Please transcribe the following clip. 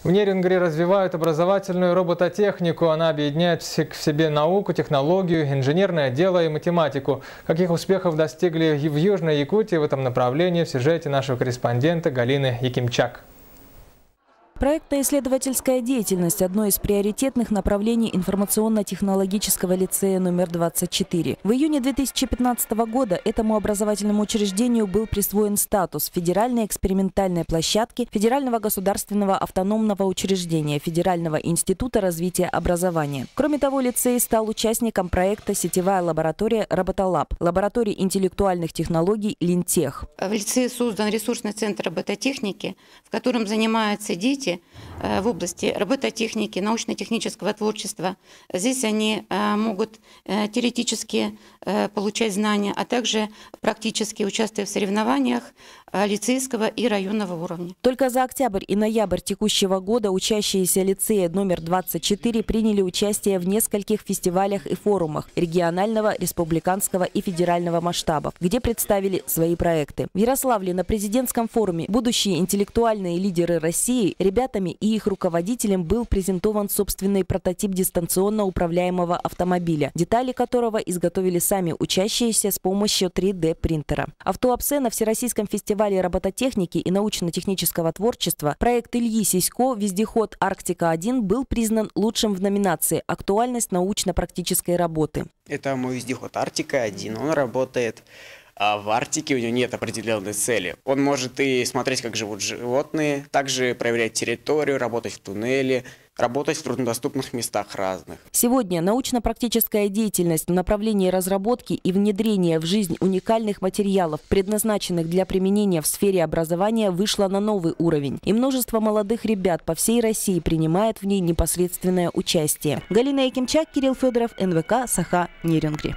В Нерюнгри развивают образовательную робототехнику. Она объединяет в себе науку, технологию, инженерное дело и математику. Каких успехов достигли в Южной Якутии в этом направлении в сюжете нашего корреспондента Галины Якимчак. Проектно-исследовательская деятельность – одно из приоритетных направлений информационно-технологического лицея номер 24. В июне 2015 года этому образовательному учреждению был присвоен статус федеральной экспериментальной площадки Федерального государственного автономного учреждения Федерального института развития образования. Кроме того, лицей стал участником проекта «Сетевая лаборатория Роботолаб», лаборатории интеллектуальных технологий «Линтех». В лицее создан ресурсный центр робототехники, в котором занимаются дети в области робототехники, научно-технического творчества. Здесь они могут теоретически получать знания, а также практически участвуя в соревнованиях лицейского и районного уровня. Только за октябрь и ноябрь текущего года учащиеся лицея номер 24 приняли участие в нескольких фестивалях и форумах регионального, республиканского и федерального масштабов, где представили свои проекты. В Ярославле на президентском форуме «Будущие интеллектуальные лидеры России» ребятами и их руководителям был презентован собственный прототип дистанционно управляемого автомобиля, детали которого изготовили сами учащиеся с помощью 3D-принтера. А в Туапсе на Всероссийском фестивале робототехники и научно-технического творчества проект Ильи Сисько «Вездеход Арктика-1» был признан лучшим в номинации «Актуальность научно-практической работы». Это мой вездеход Арктика-1. Он работает в Арктике, у него нет определенной цели. Он может и смотреть, как живут животные, также проверять территорию, работать в туннеле, работать в труднодоступных местах разных. Сегодня научно-практическая деятельность в направлении разработки и внедрения в жизнь уникальных материалов, предназначенных для применения в сфере образования, вышла на новый уровень. И множество молодых ребят по всей России принимает в ней непосредственное участие. Галина Якимчак, Кирилл Федоров, НВК, Саха, Нерюнгри.